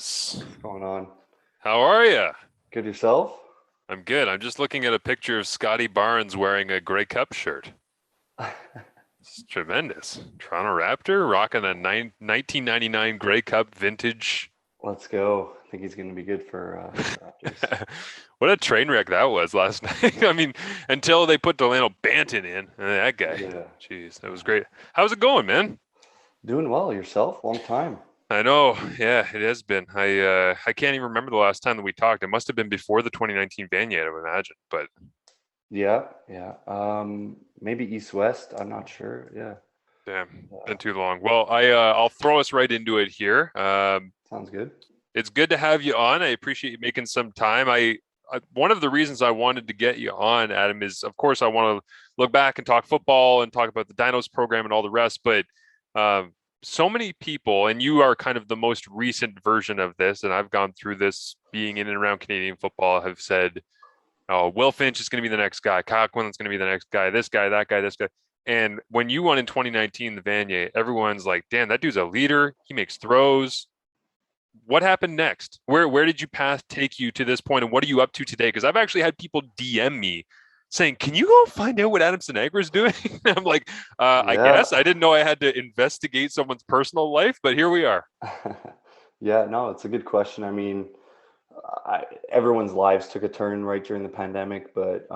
Is. What's going on? How are you? Good yourself? I'm good. I'm just looking at a picture of Scotty Barnes wearing a Grey Cup shirt. It's tremendous. Toronto Raptor rocking a 1999 Grey Cup vintage. Let's go. I think he's going to be good for Raptors. What a train wreck that was last night. I mean, until they put Delano Banton in. That guy. Yeah. Jeez, that was great. How's it going, man? Doing well. Yourself? Long time. I know. Yeah, it has been. I can't even remember the last time that we talked. It must have been before the 2019 Vanier, I would imagine. But Yeah, yeah. Maybe East West. I'm not sure. Yeah. damn, Uh, been too long. Well, I'll throw us right into it here. Sounds good. It's good to have you on. I appreciate you making some time. One of the reasons I wanted to get you on, Adam, is of course I want to look back and talk football and talk about the Dinos program and all the rest. But so many people, and you are kind of the most recent version of this, and I've gone through this being in and around Canadian football, have said, "Oh, Will Finch is going to be the next guy. Kyle Quinlan's going to be the next guy. This guy, that guy, this guy." And when you won in 2019, the Vanier, everyone's like, "Damn, that dude's a leader. He makes throws." What happened next? Where did your path take you to this point, and what are you up to today? Because I've actually had people DM me saying, "Can you go find out what Adam Sinagra is doing?" I'm like, I Yeah. guess I didn't know I had to investigate someone's personal life, but here we are. Yeah, no, it's a good question. I mean, everyone's lives took a turn right during the pandemic, but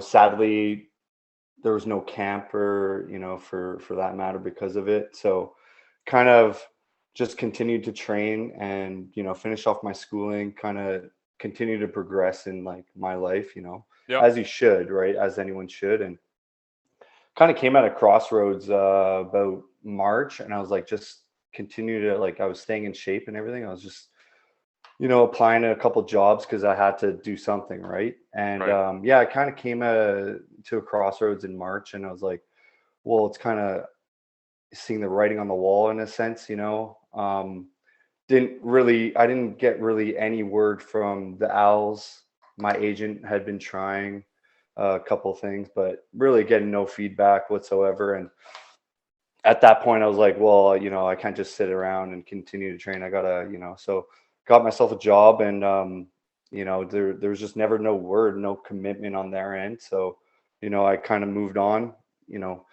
sadly, there was no camp or for that matter because of it. So kind of just continued to train and finish off my schooling, kind of continue to progress in like my life, Yep. as you should, right, as anyone should. And kind of came at a crossroads about March, and I was like, just continue to, like, I was staying in shape and everything. I was just applying to a couple jobs because I had to do something, right? And Right. yeah, I kind of came to a crossroads in March, and I was like, well, it's kind of seeing the writing on the wall in a sense. I didn't get really any word from the Owls. My agent had been trying a couple of things, but really getting no feedback whatsoever. And at that point, I was like, well, I can't just sit around and continue to train. I gotta, so got myself a job, and there was just never no word, no commitment on their end. So, I kind of moved on. You know,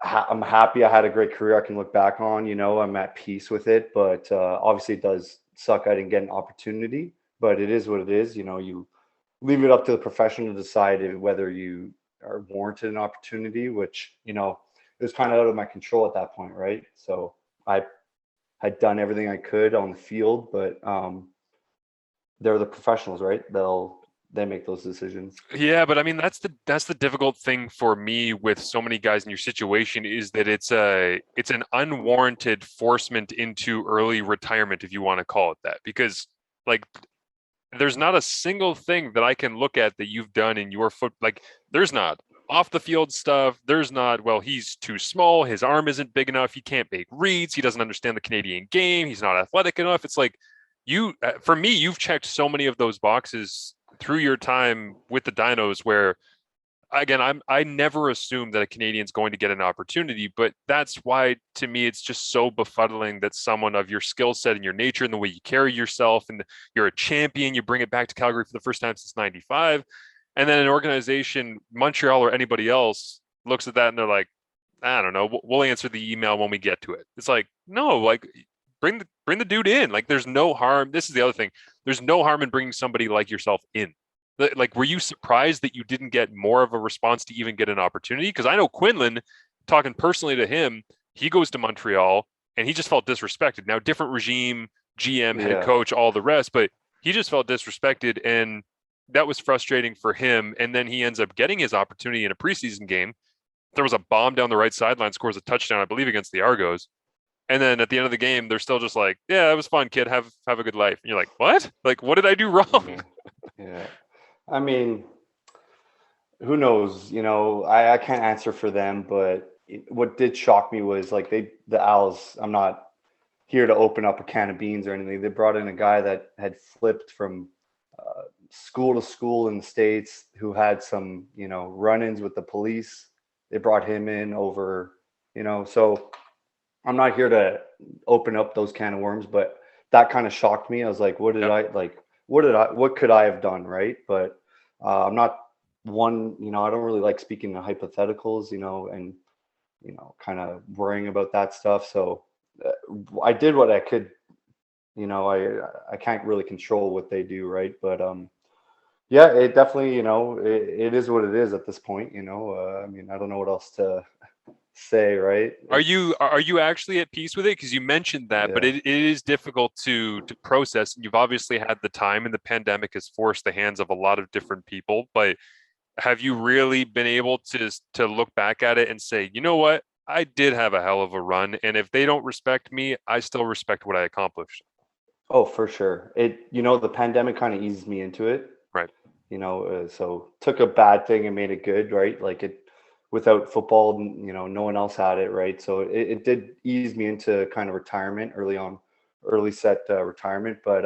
I'm happy. I had a great career I can look back on. I'm at peace with it, but obviously it does suck. I didn't get an opportunity, but it is what it is. You leave it up to the profession to decide whether you are warranted an opportunity, which it was kind of out of my control at that point, right? So I had done everything I could on the field, but they're the professionals, right? They make those decisions. Yeah, but I mean that's the difficult thing for me with so many guys in your situation is that it's an unwarranted forcement into early retirement, if you want to call it that, because like there's not a single thing that I can look at that you've done in your foot. Like there's not off the field stuff. There's not, well, he's too small. His arm isn't big enough. He can't make reads. He doesn't understand the Canadian game. He's not athletic enough. It's like for me, you've checked so many of those boxes through your time with the Dinos where again, I never assume that a Canadian's going to get an opportunity, but that's why to me it's just so befuddling that someone of your skill set and your nature and the way you carry yourself and you're a champion, you bring it back to Calgary for the first time since 95. And then an organization, Montreal or anybody else, looks at that and they're like, I don't know, we'll answer the email when we get to it. It's like, no, like bring the dude in. Like there's no harm. This is the other thing. There's no harm in bringing somebody like yourself in. Like, were you surprised that you didn't get more of a response to even get an opportunity? Because I know Quinlan, talking personally to him, he goes to Montreal and he just felt disrespected. Now, different regime, GM, head Yeah. coach, all the rest, but he just felt disrespected. And that was frustrating for him. And then he ends up getting his opportunity in a preseason game. There was a bomb down the right sideline, scores a touchdown, I believe, against the Argos. And then at the end of the game, they're still just like, "Yeah, it was fun, kid. Have a good life." And you're like, "What? Like, what did I do wrong?" Yeah. Yeah. I mean, who knows? I can't answer for them, but what did shock me was like the Owls. I'm not here to open up a can of beans or anything. They brought in a guy that had flipped from school to school in the States, who had some run-ins with the police. They brought him in over, so I'm not here to open up those can of worms, but that kind of shocked me. I was like, Yep. what could I have done, right? But I'm not one, I don't really like speaking in hypotheticals, and kind of worrying about that stuff. So I did what I could. I can't really control what they do, right? But yeah, it definitely, it is what it is at this point. I mean, I don't know what else to say, right? Are you actually at peace with it? Because you mentioned that, but Yeah. it is difficult to process. And you've obviously had the time, and the pandemic has forced the hands of a lot of different people. But have you really been able to look back at it and say, you know what? I did have a hell of a run, and if they don't respect me, I still respect what I accomplished. Oh, for sure. The pandemic kind of eased me into it. Right. So took a bad thing and made it good, right? Like without football, no one else had it, right? So it did ease me into kind of retirement early on, early set retirement. But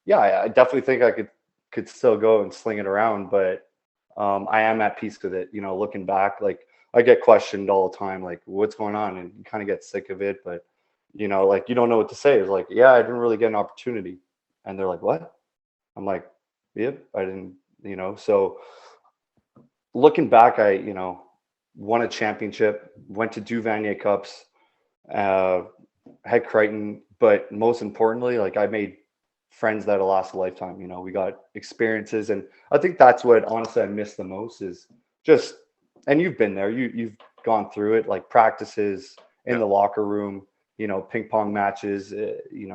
yeah, I definitely think I could still go and sling it around, but I am at peace with it. Looking back, like I get questioned all the time, like what's going on, and you kind of get sick of it. But like you don't know what to say. It's like, yeah, I didn't really get an opportunity, and they're like, what? I'm like, yep, I didn't, So looking back, I, won a championship, went to Duvanier Cups, uh, had Crichton, but most importantly, like I made friends that'll last a lifetime. We got experiences, and I think that's what honestly I miss the most is just, and you've been there, you've gone through it, like practices in Yeah. the locker room, ping pong matches,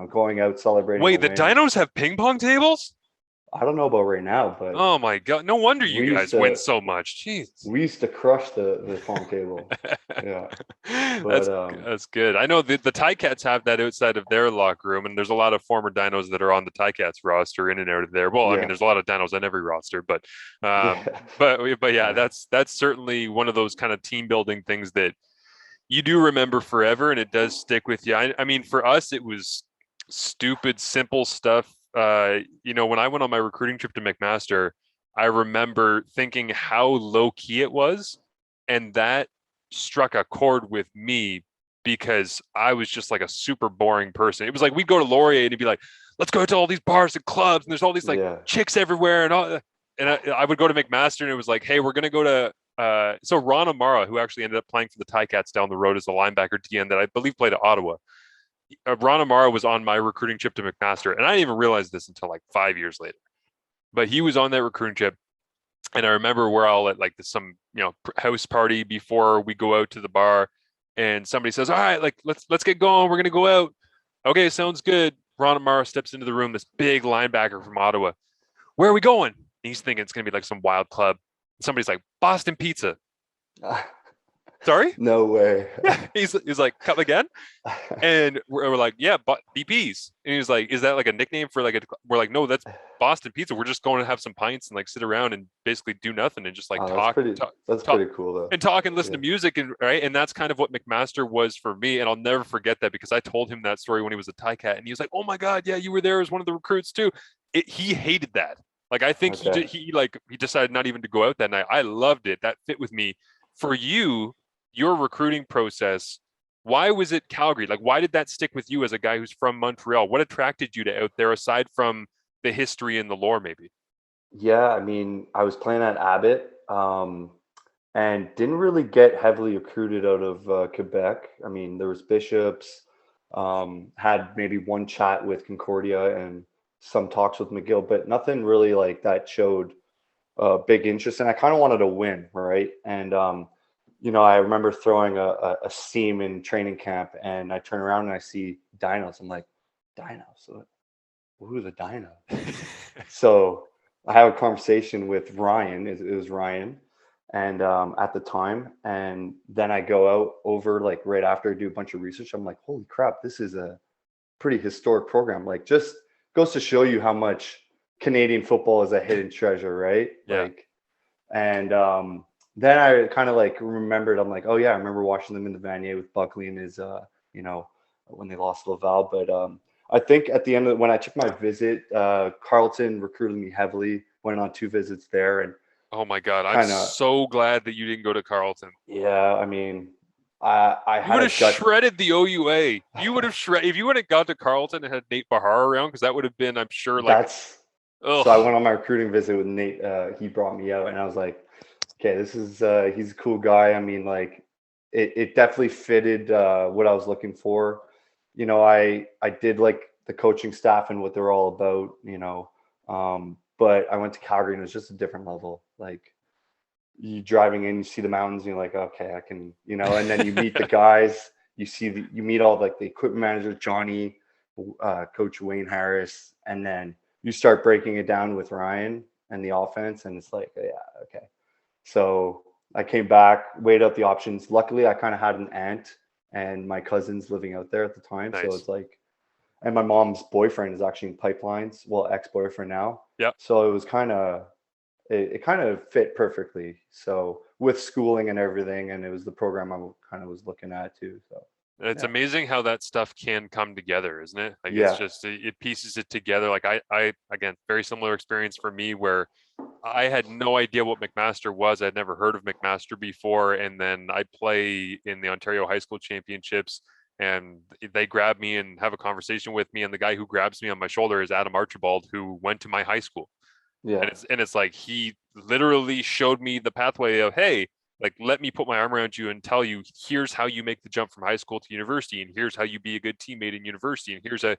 going out celebrating a Wait, the win. Dinos have ping pong tables? I don't know about right now, but Oh my God. No wonder you we used guys win to so much. Jeez. we used to crush the pong table. Yeah, but That's good. I know the Ticats have that outside of their locker room, and there's a lot of former Dinos that are on the Ticats roster in and out of there. Well, I mean, yeah, there's a lot of Dinos on every roster, but yeah, but yeah, yeah, that's certainly one of those kind of team building things that you do remember forever, and it does stick with you. I mean, for us, it was stupid, simple stuff. When I went on my recruiting trip to McMaster, I remember thinking how low key it was, and that struck a chord with me because I was just like a super boring person. It was like we'd go to Laurier and it'd be like, let's go to all these bars and clubs, and there's all these like yeah. chicks everywhere, and all. And I would go to McMaster, and it was like, hey, we're gonna go to so Ron Amara, who actually ended up playing for the Ticats down the road as a linebacker DN that I believe played at Ottawa. Ron Amara was on my recruiting trip to McMaster, and I didn't even realize this until like 5 years later. But he was on that recruiting trip, and I remember we're all at like some house party before we go out to the bar, and somebody says, "All right, like let's get going. We're gonna go out." Okay, sounds good. Ron Amara steps into the room. This big linebacker from Ottawa. Where are we going? And he's thinking it's gonna be like some wild club. Somebody's like Boston Pizza. Sorry? No way. Yeah. He's like, come again? And we're like, yeah, but BP's. And he's like, is that like a nickname for like a? We're like, no, that's Boston Pizza. We're just going to have some pints and like sit around and basically do nothing and just like Oh, talk, talk, that's talk, pretty cool though. and talk and listen Yeah. to music and right. And that's kind of what McMaster was for me. And I'll never forget that because I told him that story when he was a Ticat, and he was like, oh my god, yeah, you were there as one of the recruits too. He hated that. Like I think Okay. he decided not even to go out that night. I loved it. That fit with me. For you, your recruiting process, why was it Calgary? Like, why did that stick with you as a guy who's from Montreal? What attracted you to out there aside from the history and the lore, maybe? Yeah, I mean, I was playing at Abbott, and didn't really get heavily recruited out of Quebec. I mean, there was Bishops, had maybe one chat with Concordia and some talks with McGill, but nothing really like that showed big interest. And I kind of wanted to win, right? And I remember throwing a seam in training camp, and I turn around and I see Dinos. I'm like, Dinos? Who's a Dino? So I have a conversation with Ryan. It was Ryan, and at the time, and then I go out over like right after I do a bunch of research. I'm like, holy crap, this is a pretty historic program. Like, just goes to show you how much Canadian football is a hidden treasure, right? Yeah. Like, and then I kind of like remembered. I'm like, oh yeah, I remember watching them in the Vanier with Buckley and his, when they lost Laval. But I think at the end of when I took my visit, Carleton recruited me heavily. Went on 2 visits there, and Oh my God. I'm kind of, so glad that you didn't go to Carleton. yeah. I mean, I You would had a have gut. shredded the OUA. You would have shredded if you wouldn't got to Carleton and had Nate Bahar around, because that would have been, I'm sure, like, That's so I ugh, went on my recruiting visit with Nate. He brought me out, and I was like, okay, this is he's a cool guy. I mean, like it definitely fitted what I was looking for. I did like the coaching staff and what they're all about. But I went to Calgary and it was just a different level. Like you driving in, you see the mountains, and you're like, okay, I can, and then you meet the guys, you meet all like the equipment manager, Johnny, Coach Wayne Harris, and then you start breaking it down with Ryan and the offense, and it's like, yeah, okay. So I came back, weighed out the options. Luckily, I kind of had an aunt and my cousins living out there at the time, so nice. it's like, and my mom's boyfriend is actually in pipelines, well, ex-boyfriend now. Yeah. So it was it kind of fit perfectly. So with schooling and everything, and it was the program I kind of was looking at too. So It's yeah, amazing how that stuff can come together, isn't it? Like it's yeah, just it pieces it together. Like I again, very similar experience for me where I had no idea what McMaster was. I'd never heard of McMaster before, and then I play in the Ontario High School Championships, and they grab me and have a conversation with me. And the guy who grabs me on my shoulder is Adam Archibald, who went to my high school, yeah, and it's like he literally showed me the pathway of, hey, like, let me put my arm around you and tell you, here's how you make the jump from high school to university, and here's how you be a good teammate in university, and here's a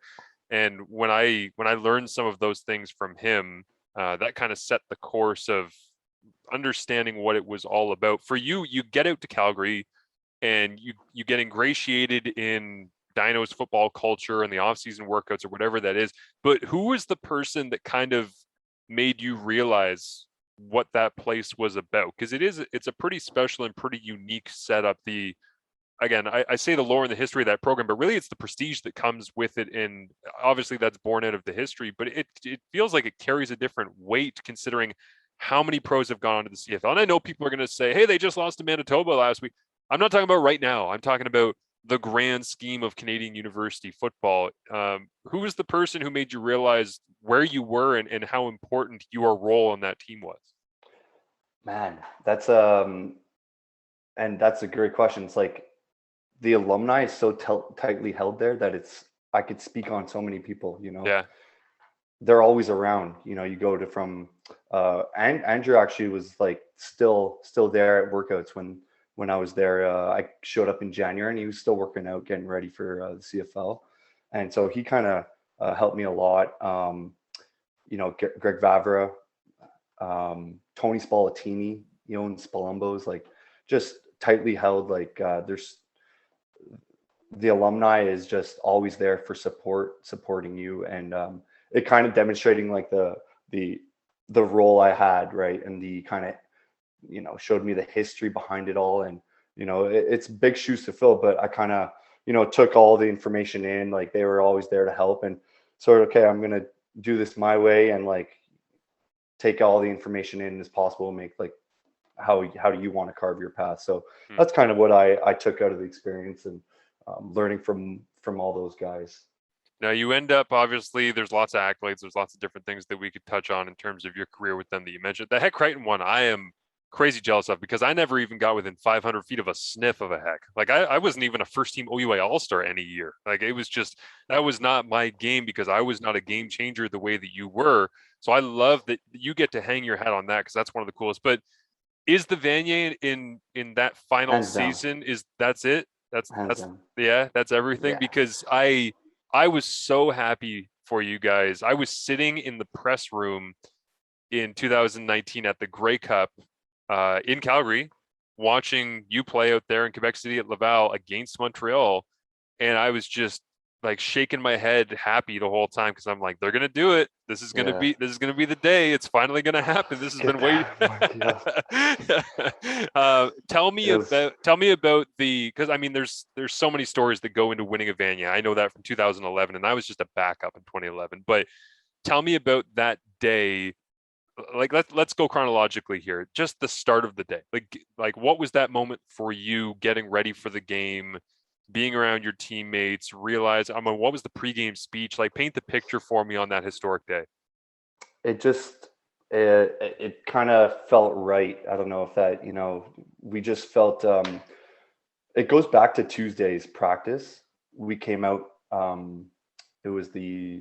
and when I learned some of those things from him, that kind of set the course of understanding what it was all about. For you, you get out to Calgary and you get ingratiated in Dinos football culture and the off-season workouts or whatever that is. But who was the person that kind of made you realize what that place was about? Because it's a pretty special and pretty unique setup. The again, I say the lore and the history of that program, but really it's the prestige that comes with it. And obviously that's born out of the history, but it feels like it carries a different weight considering how many pros have gone on to the CFL. And I know people are going to say, hey, they just lost to Manitoba last week. I'm not talking about right now. I'm talking about the grand scheme of Canadian university football. Who was the person who made you realize where you were and how important your role on that team was? man, and that's a great question. It's like the alumni is so tightly held there that I could speak on so many people. Yeah. They're always around. You go to from and Andrew actually was like still there at workouts when I was there. I showed up in January and he was still working out, getting ready for the CFL, and so he kind of helped me a lot. Greg Vavra, Tony Spallettini, and Spalumbo's like just tightly held. Like there's the alumni is just always there for supporting you, and it kind of demonstrating like the the role I had, right, and the kind of showed me the history behind it all, and it's big shoes to fill, but I kind of took all the information in, like they were always there to help, and sort of, okay, I'm gonna do this my way, and like take all the information in as possible and make like how do you want to carve your path. So Hmm. that's kind of what I took out of the experience, and learning from all those guys. Now you end up, obviously there's lots of accolades, there's lots of different things that we could touch on in terms of your career with them that you mentioned. The Heck Crichton one, I am crazy jealous of because I never even got within 500 feet of a sniff of a Heck. Like I wasn't even a first team OUA All-Star any year. Like it was just that was not my game because I was not a game changer the way that you were. So I love that you get to hang your hat on that because that's one of the coolest. But is the Vanier in that final Hands down. season, is that's it? Hands That's down. yeah, that's everything Yeah. because I was so happy for you guys. I was sitting in the press room in 2019 at the Grey Cup in Calgary, watching you play out there in Quebec City at Laval against Montreal, and I was just like shaking my head happy the whole time because I'm like, they're gonna do it. Yeah. This is gonna be the day. It's finally gonna happen. This has Get been waiting. that, Mark. Yeah. It was Tell me about the because I mean there's so many stories that go into winning a Vania. I know that from 2011, and I was just a backup in 2011. But tell me about that day. Like let's go chronologically here. Just the start of the day. Like what was that moment for you getting ready for the game, being around your teammates, realize I mean what was the pregame speech like? Paint the picture for me on that historic day. it just it kind of felt right. I don't know if that we just felt It goes back to Tuesday's practice. We came out. It was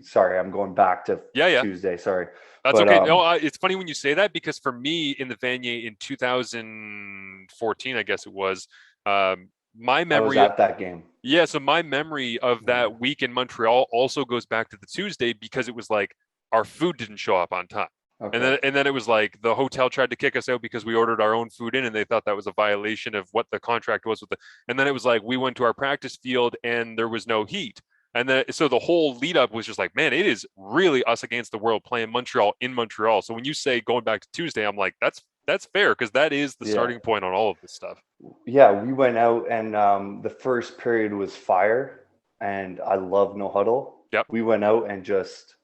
sorry, I'm going back to Yeah, yeah. Tuesday. Sorry, That's but okay. No, it's funny when you say that, because for me in the Vanier in 2014, I guess it was, my I was memory, at that game. yeah, so my memory of Yeah. that week in Montreal also goes back to the Tuesday, because it was like our food didn't show up on time. Okay. And then it was like the hotel tried to kick us out because we ordered our own food in, and they thought that was a violation of what the contract was with the. And then it was like we went to our practice field and there was no heat. And then so the whole lead up was just like, man, it is really us against the world playing Montreal in Montreal. So when you say going back to Tuesday, I'm like, that's fair, because that is the Yeah. starting point on all of this stuff. Yeah, we went out and the first period was fire, and I love no huddle. Yep. We went out and just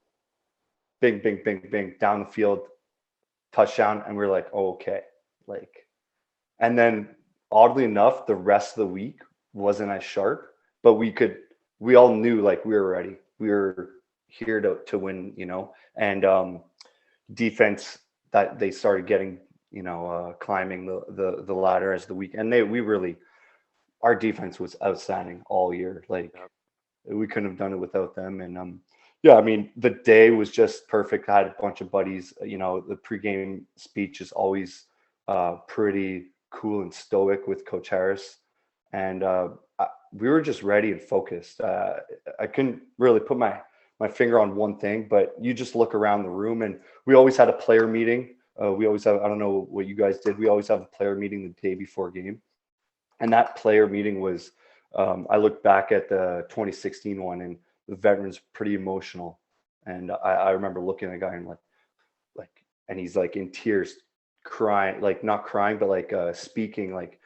bing, bing, bing, bing down the field, touchdown, and we are like, oh, okay, like, and then oddly enough, the rest of the week wasn't as sharp, but we all knew like we were ready. We were here to win, and defense that they started getting, climbing the ladder as the week, and we really, our defense was outstanding all year. Like Yep. we couldn't have done it without them. And yeah, I mean, the day was just perfect. I had a bunch of buddies. The pregame speech is always pretty cool and stoic with Coach Harris, and we were just ready and focused. I couldn't really put my finger on one thing, but you just look around the room, and we always had a player meeting. We always have, I don't know what you guys did. We always have a player meeting the day before game. And that player meeting was, I look back at the 2016 one, and the veterans pretty emotional. And I remember looking at a guy and and he's like in tears, crying, like not crying, but like speaking like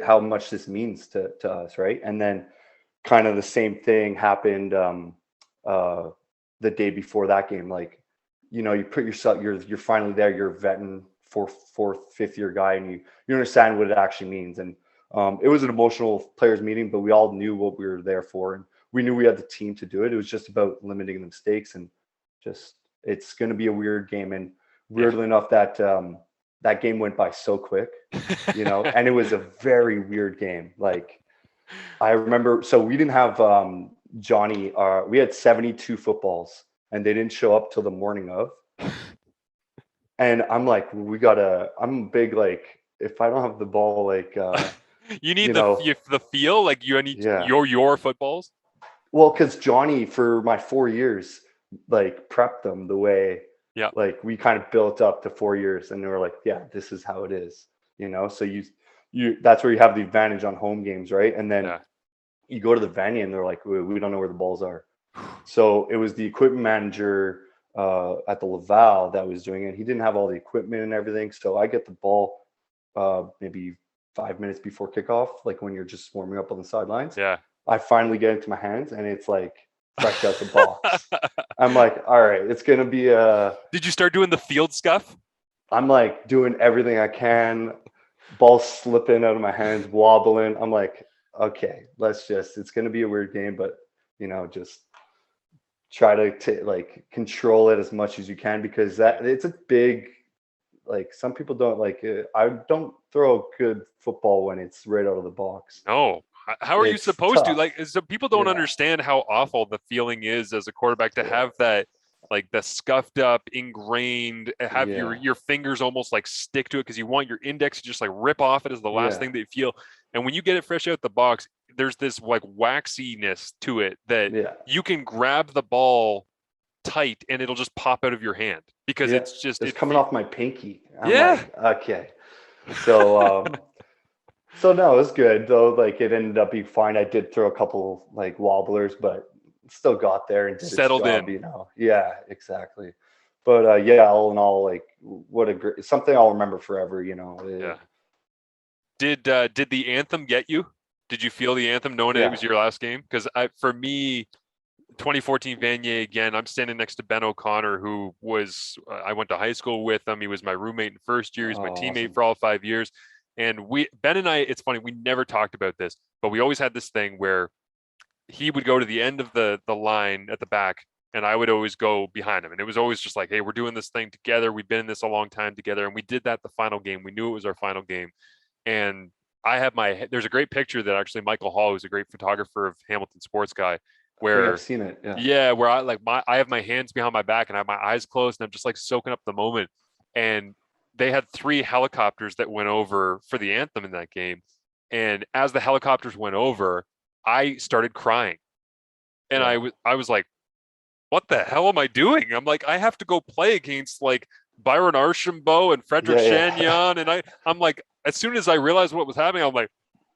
how much this means to us, right? And then kind of the same thing happened the day before that game. Like, you put yourself, you're finally there, you're a veteran, fourth, fifth year guy, and you understand what it actually means. And it was an emotional players meeting, but we all knew what we were there for, and we knew we had the team to do it. It was just about limiting the mistakes, and just it's going to be a weird game. And Yeah. weirdly enough, that game went by so quick, and it was a very weird game. Like I remember, so we didn't have Johnny. We had 72 footballs, and they didn't show up till the morning of. And I'm like, I'm big, like, if I don't have the ball, like, You need the feel, like you need yeah. your footballs. Well, because Johnny, for my 4 years, like prepped them the way, Yeah. like we kind of built up to 4 years, and they were like, yeah, this is how it is, So that's where you have the advantage on home games, right? And then Yeah. you go to the venue, and they're like, we don't know where the balls are. So it was the equipment manager at the Laval that was doing it. He didn't have all the equipment and everything, so I get the ball maybe 5 minutes before kickoff, like when you're just warming up on the sidelines. Yeah. I finally get into my hands, and it's like fresh out the box. I'm like, all right, it's gonna be a. Did you start doing the field scuff? I'm like doing everything I can, ball slipping out of my hands, wobbling. I'm like, okay, it's gonna be a weird game, but just try to like control it as much as you can, because it's a big, like, some people don't like it. I don't throw a good football when it's right out of the box. No. How are you It's supposed to? tough. Like, so people don't Yeah. understand how awful the feeling is as a quarterback to have that, like the scuffed up, ingrained, have your fingers almost like stick to it because you want your index to just like rip off it as the last thing that you feel. And when you get it fresh out the box, there's this like waxiness to it that you can grab the ball tight and it'll just pop out of your hand because it's coming off my pinky. I'm like, okay. So so no, it was good though. Like it ended up being fine. I did throw a couple like wobblers, but still got there and did settled its job, in. Yeah, exactly. But yeah, all in all, like what a great, something I'll remember forever. Yeah. Did the anthem get you? Did you feel the anthem knowing it was your last game? Because for me, 2014 Vanier again, I'm standing next to Ben O'Connor, who was I went to high school with him. He was my roommate in first year. He's my teammate for all 5 years. And Ben and I, it's funny, we never talked about this, but we always had this thing where he would go to the end of the line at the back, and I would always go behind him. And it was always just like, hey, we're doing this thing together. We've been in this a long time together. And we did that the final game. We knew it was our final game. And there's a great picture that actually Michael Hall, who's a great photographer of Hamilton sports guy, I think I've where seen it. Yeah. yeah, where I have my hands behind my back and I have my eyes closed and I'm just like soaking up the moment. And they had 3 helicopters that went over for the anthem in that game. And as the helicopters went over, I started crying. And Yeah. I was like, what the hell am I doing? I'm like, I have to go play against like Byron Archambault and Frederick Yeah. Yeah. Chagnon. And I'm like, as soon as I realized what was happening, I'm like,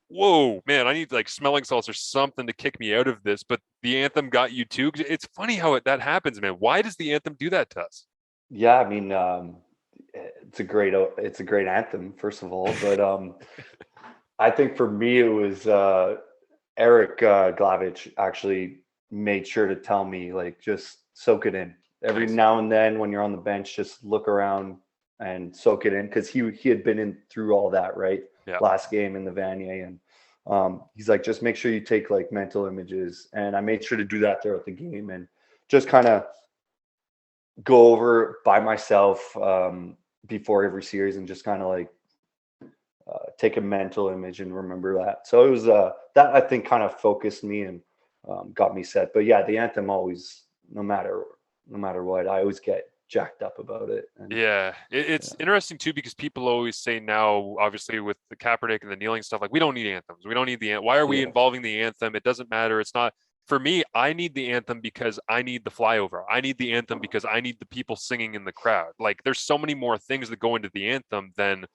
whoa, man, I need like smelling salts or something to kick me out of this. But the anthem got you too. It's funny how that happens, man. Why does the anthem do that to us? Yeah. I mean, it's a great anthem, first of all, but I think for me it was Eric Glavich actually made sure to tell me, like, just soak it in. Every Nice. now and then when you're on the bench, just look around and soak it in, because he had been in through all that, right? Yeah. Last game in the Vanier, and he's like, just make sure you take like mental images, and I made sure to do that throughout the game, and just kind of go over by myself before every series, and just kind of like take a mental image and remember that. So it was that I think kind of focused me and got me set. But yeah, the anthem always, no matter what, I always get jacked up about it. And Yeah, it's yeah, interesting too because people always say now, obviously with the Kaepernick and the kneeling stuff, like we don't need anthems. We don't need Why are we yeah, involving the anthem? It doesn't matter. It's not for me. I need the anthem because I need the flyover. I need the anthem because I need the people singing in the crowd. Like there's so many more things that go into the anthem than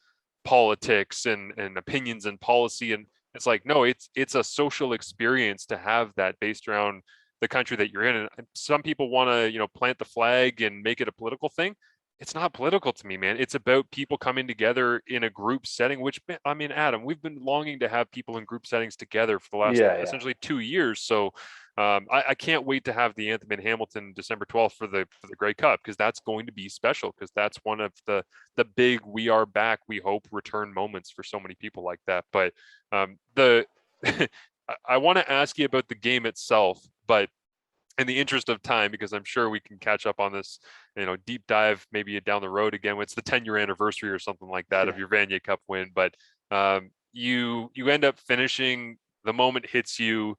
politics and opinions and policy. And it's like no, it's a social experience to have that based around the country that you're in. And some people want to plant the flag and make it a political thing. It's not political to me, man. It's about people coming together in a group setting, which I mean, Adam, we've been longing to have people in group settings together for the last yeah, yeah, essentially 2 years. So I can't wait to have the anthem in Hamilton December 12th for the Grey Cup, because that's going to be special, because that's one of the big we are back, we hope, return moments for so many people like that. But the I want to ask you about the game itself, but in the interest of time, because I'm sure we can catch up on this, deep dive maybe down the road again. It's the 10-year anniversary or something like that of yeah. your Vanier Cup win, but you end up finishing. The moment hits you.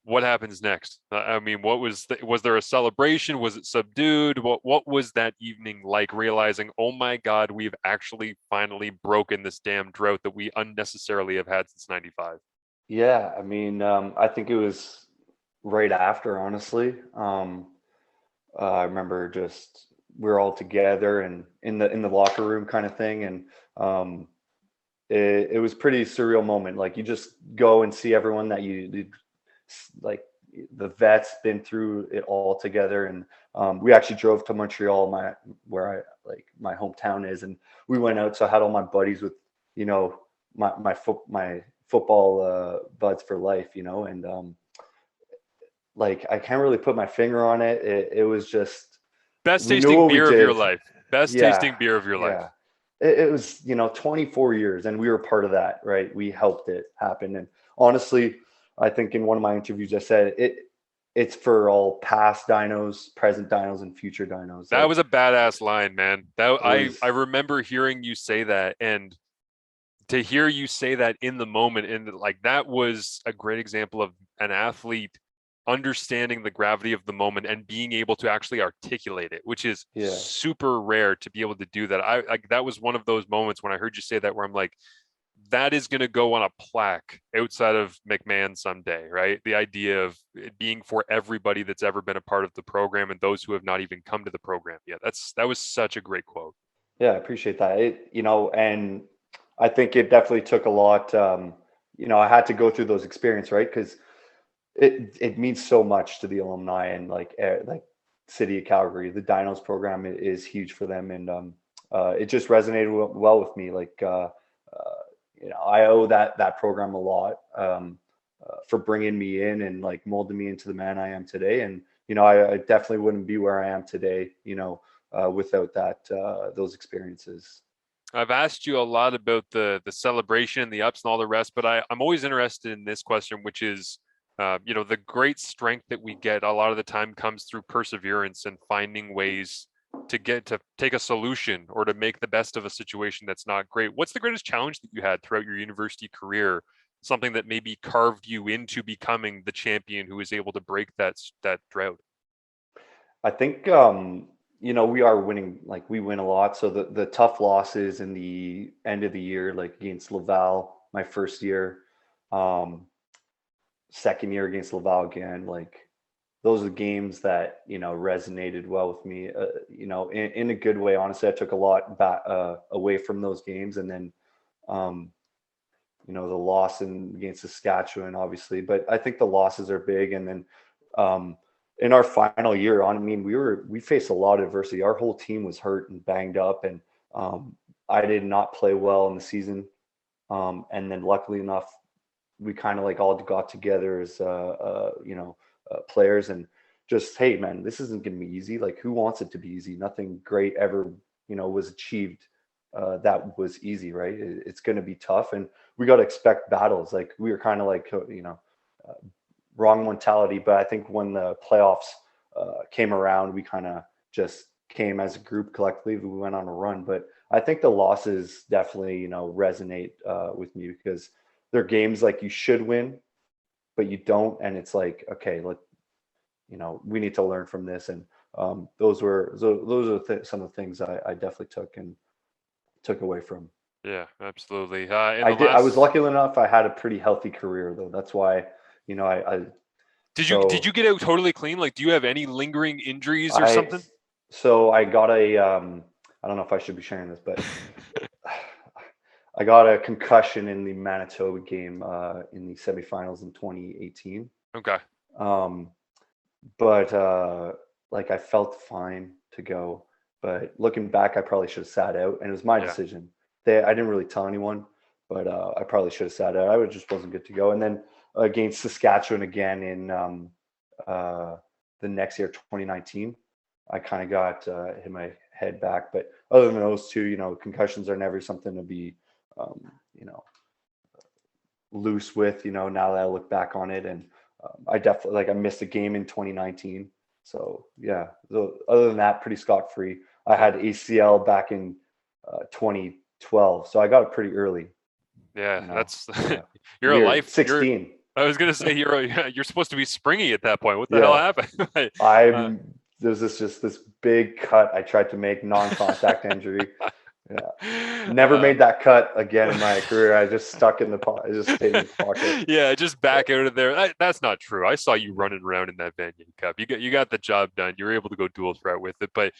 What happens next? I mean, was there a celebration? Was it subdued? What was that evening like? Realizing, oh my God, we've actually finally broken this damn drought that we unnecessarily have had since '95. Yeah, I mean, I think it was right after, honestly. I remember just we were all together and in the locker room kind of thing, and um, it was pretty surreal moment. Like you just go and see everyone that like the vets been through it all together, and we actually drove to Montreal, where my hometown is, and we went out. So I had all my buddies with you know my football buds for life, and like I can't really put my finger on it. It was just Best we knew tasting what we beer of your did. life. Best Yeah, tasting beer of your life. yeah. It was 24 years, and we were part of that, right? We helped it happen, and honestly, I think in one of my interviews I said it's for all past dinos, present dinos, and future dinos. That Like was a badass line, man. That it I was, remember hearing you say that, and to hear you say that in the moment, and like that was a great example of an athlete understanding the gravity of the moment and being able to actually articulate it, which is yeah. super rare to be able to do that. I like that was one of those moments when I heard you say that where I'm like, that is going to go on a plaque outside of McMahon someday, right? The idea of it being for everybody that's ever been a part of the program and those who have not even come to the program yet. That was such a great quote. Yeah, I appreciate that. And I think it definitely took a lot. I had to go through those experiences, right? Because it means so much to the alumni, and like city of Calgary. The Dinos program is huge for them, and it just resonated well with me. Like I owe that program a lot for bringing me in and like molding me into the man I am today. And I definitely wouldn't be where I am today. Without those experiences. I've asked you a lot about the celebration and the ups and all the rest, but I'm always interested in this question, which is, the great strength that we get a lot of the time comes through perseverance and finding ways to take a solution or to make the best of a situation that's not great. What's the greatest challenge that you had throughout your university career? Something that maybe carved you into becoming the champion who was able to break that drought. I think we are winning, like we win a lot. So the tough losses in the end of the year, like against Laval, my first year, um, second year against Laval again, like those are games that resonated well with me. In a good way. Honestly, I took a lot back away from those games, and then um, the loss against Saskatchewan, obviously. But I think the losses are big, and then in our final year, we faced a lot of adversity. Our whole team was hurt and banged up, and I did not play well in the season. And then, luckily enough, we kind of like all got together as players and just, hey man, this isn't going to be easy. Like, who wants it to be easy? Nothing great ever was achieved that was easy, right? It's going to be tough, and we got to expect battles. Like, we were kind of like wrong mentality, but I think when the playoffs came around, we kind of just came as a group collectively. We went on a run, but I think the losses definitely resonate with me, because they're games like you should win, but you don't, and it's like, okay, we need to learn from this. And those are some of the things I definitely took away from. Yeah, absolutely. I was lucky enough. I had a pretty healthy career, though. That's why, I did you get out totally clean? Like, do you have any lingering injuries or I something? so I got I don't know if I should be sharing this, but I got a concussion in the Manitoba game in the semifinals in 2018. Okay. But like, I felt fine to go. But looking back, I probably should have sat out, and it was my decision. I didn't really tell anyone, but I probably should have sat out. Just wasn't good to go. And then against Saskatchewan again in the next year, 2019, I kind of got hit my head back. But other than those two, concussions are never something to be, loose with. Now that I look back on it, and I definitely, I missed a game in 2019. So yeah, other than that, pretty scot free. I had ACL back in 2012, so I got it pretty early. Yeah, that's yeah. you're a life 16. I was gonna say you're supposed to be springy at that point. What the hell happened? There's this big cut I tried to make, non-contact injury. Yeah, never made that cut again in my career. I just stuck in the pocket. I just stayed in the pocket. Yeah, just back out of there. That's not true. I saw you running around in that Vanier Cup. You got the job done. You were able to go dual threat with it. But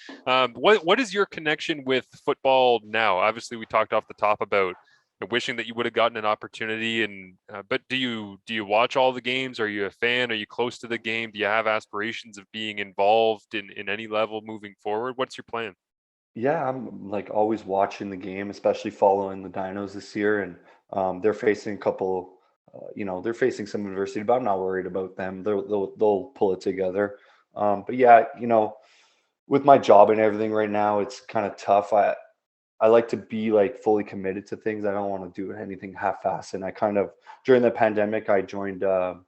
what is your connection with football now? Obviously, we talked off the top about wishing that you would have gotten an opportunity. And but do you watch all the games? Are you a fan? Are you close to the game? Do you have aspirations of being involved in any level moving forward? What's your plan? Yeah, I'm like always watching the game, especially following the Dinos this year, and they're facing a couple. They're facing some adversity, but I'm not worried about them. They'll pull it together. But yeah, with my job and everything right now, it's kind of tough. I like to be like fully committed to things. I don't want to do anything half-assed. And I kind of, during the pandemic, I joined the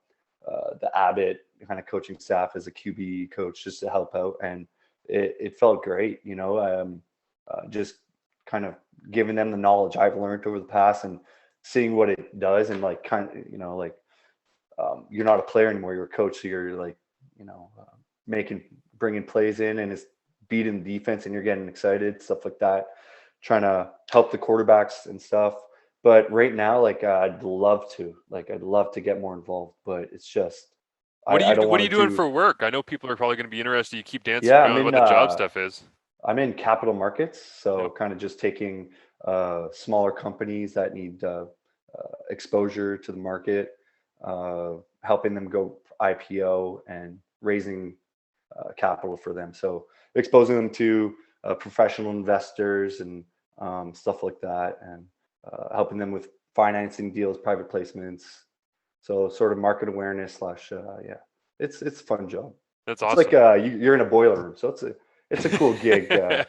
Abbott kind of coaching staff as a QB coach, just to help out, and it felt great. Just kind of giving them the knowledge I've learned over the past, and seeing what it does, and like kind of you're not a player anymore, you're a coach, so you're like bringing plays in, and it's beating the defense, and you're getting excited, stuff like that, trying to help the quarterbacks and stuff. But right now, like, I'd love to get more involved, but it's just What I don't are want you to doing do. for work? I know people are probably going to be interested. You keep dancing Yeah, around what the job stuff is. I'm in capital markets, so Yep. kind of just taking smaller companies that need exposure to the market, helping them go IPO and raising capital for them. So exposing them to professional investors and stuff like that, and helping them with financing deals, private placements. So sort of market awareness slash yeah, it's a fun job. That's It's like awesome. you're in a boiler room, so it's a cool gig at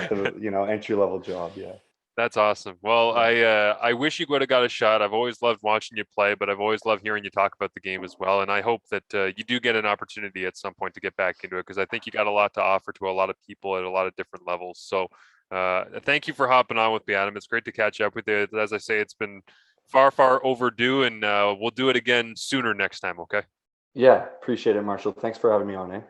the entry level job. Yeah. That's awesome. Well, Yeah. I wish you would have got a shot. I've always loved watching you play, but I've always loved hearing you talk about the game as well. And I hope that you do get an opportunity at some point to get back into it because I think you got a lot to offer to a lot of people at a lot of different levels. So, thank you for hopping on with me, Adam. It's great to catch up with you. As I say, it's been far, far overdue, and we'll do it again sooner next time. Okay. Yeah, appreciate it, Marshall. Thanks for having me on, eh?